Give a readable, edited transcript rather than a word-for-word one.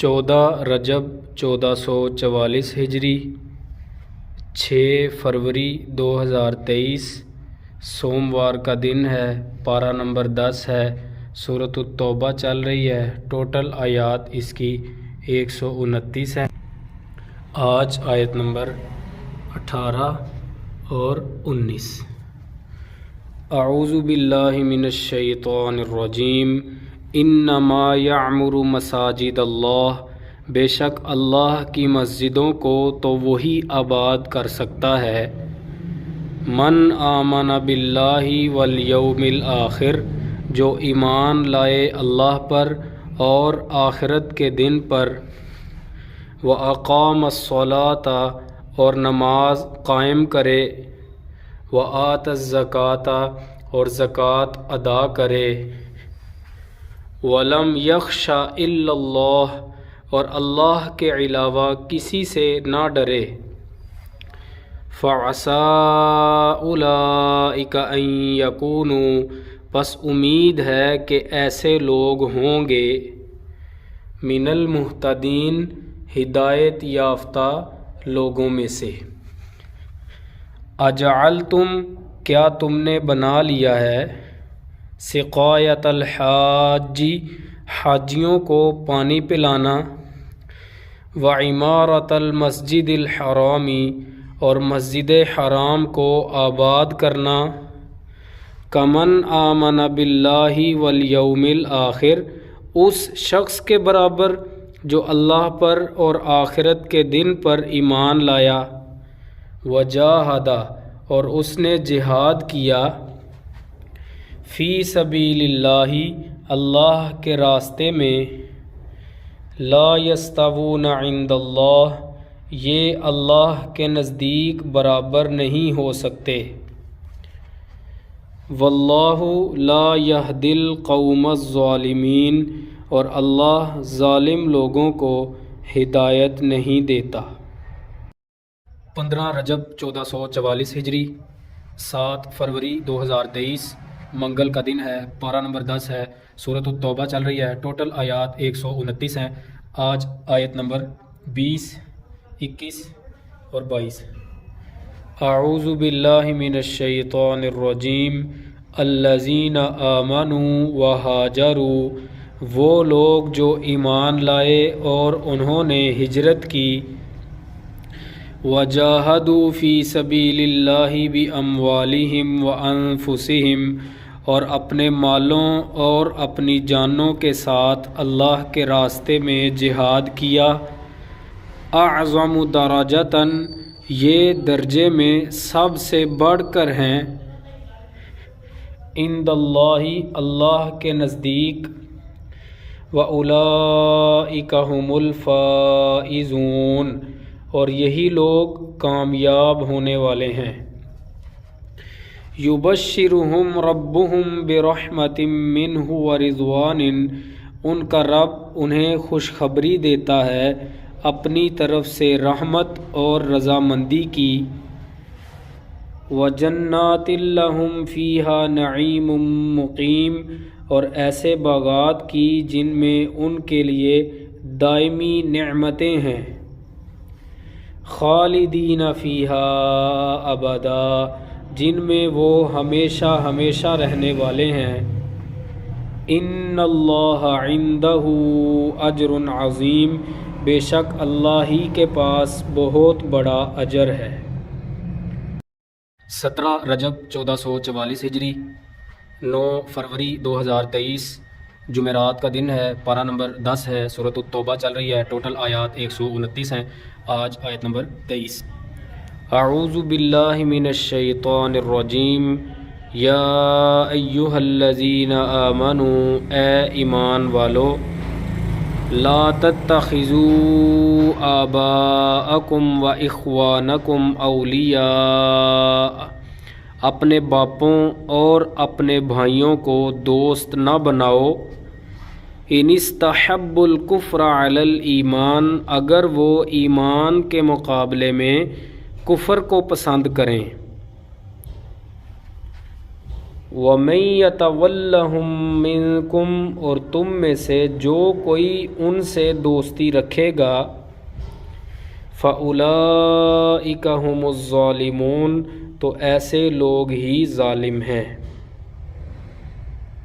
رجب 1444 ہجری، 6 فروری 2023 سوموار کا دن ہے۔ پارہ نمبر 10 ہے، سورۃ التوبہ چل رہی ہے۔ ٹوٹل آیات اس کی 129 ہیں۔ آج آیت نمبر 18 اور 19۔ اعوذ باللہ من الشیطان الرجیم۔ انما یعمر مساجد اللہ، بے شک اللہ کی مسجدوں کو تو وہی آباد کر سکتا ہے۔ من آمن باللہ والیوم الآخر، جو ایمان لائے اللہ پر اور آخرت کے دن پر۔ وَأَقَامَ الصَّلَاةَ، اور نماز قائم کرے۔ وَآتَى الزَّكَاةَ، اور زکوٰۃ ادا کرے۔ وَلَمْ يَخْشَ إِلَّا اللَّهَ، اور اللہ کے علاوہ کسی سے نہ ڈرے۔ فَعَسَىٰ أُولَٰئِكَ أَن يَكُونُوا، پس امید ہے کہ ایسے لوگ ہوں گے۔ من المہتدین، ہدایت یافتہ لوگوں میں سے۔ اجعلتم، کیا تم نے بنا لیا ہے، سقایۃ الحاج، حاجیوں کو پانی پلانا، وعمارۃ المسجد الحرام، اور مسجد حرام کو آباد کرنا، کمن آمن باللہ والیوم الآخر، اس شخص کے برابر جو اللہ پر اور آخرت کے دن پر ایمان لایا، وجاہد، اور اس نے جہاد کیا، فی سبیل اللہ، اللہ کے راستے میں، لا یستوون عند اللہ، یہ اللہ کے نزدیک برابر نہیں ہو سکتے۔ واللہ لا یہدی القوم الظالمین، اور اللہ ظالم لوگوں کو ہدایت نہیں دیتا۔ 15 رجب 1444 ہجری، 7 فروری 2023 منگل کا دن ہے۔ پارہ نمبر 10 ہے، سورۃ التوبہ چل رہی ہے۔ ٹوٹل آیات 129 ہیں۔ آج آیت نمبر 20، 21 اور 22۔ اعوذ باللہ من الشیطان الرجیم۔ الذین آمنوا وہاجروا، وہ لوگ جو ایمان لائے اور انہوں نے ہجرت کی، وجاہدوا فی سبیل اللہ باموالہم وانفسہم، اور اپنے مالوں اور اپنی جانوں کے ساتھ اللہ کے راستے میں جہاد کیا، اعظم درجۃ، یہ درجے میں سب سے بڑھ کر ہیں، عند اللہ، اللہ کے نزدیک، وَأُولَئِكَ هُمُ الْفَائِزُونَ، اور یہی لوگ کامیاب ہونے والے ہیں۔ یبشرہم ربہم برحمۃ منہ ورضوان، ان کا رب انہیں خوشخبری دیتا ہے اپنی طرف سے رحمت اور رضامندی کی، وجنات لہم فیہا نعیم مقیم، اور ایسے باغات کی جن میں ان کے لیے دائمی نعمتیں ہیں، خالدین فیہا ابدا، جن میں وہ ہمیشہ ہمیشہ رہنے والے ہیں۔ ان اللہ عندہ اجر عظیم، بے شک اللہ ہی کے پاس بہت بڑا اجر ہے۔ 17 رجب 1444 ہجری، 9 فروری 2023 جمعرات کا دن ہے۔ پارہ نمبر 10 ہے، سورۃ التوبہ چل رہی ہے۔ ٹوٹل آیات 129 ہیں۔ آج آیت نمبر 23۔ اعوذ باللہ من الشیطان الرجیم۔ یا ایہا الذین آمنوا، اے ایمان والو، لا تتخذوا آباءکم و اخوانکم اولیاء، اپنے باپوں اور اپنے بھائیوں کو دوست نہ بناؤ، ان استحبوا الکفر علی الایمان، اگر وہ ایمان کے مقابلے میں کفر کو پسند کریں، وَمَن يَتَوَلَّهُم مِّنكُمْ اور تم میں سے جو کوئی ان سے دوستی رکھے گا فَأُولَئِكَ هُمُ الظَّالِمُونَ تو ایسے لوگ ہی ظالم ہیں۔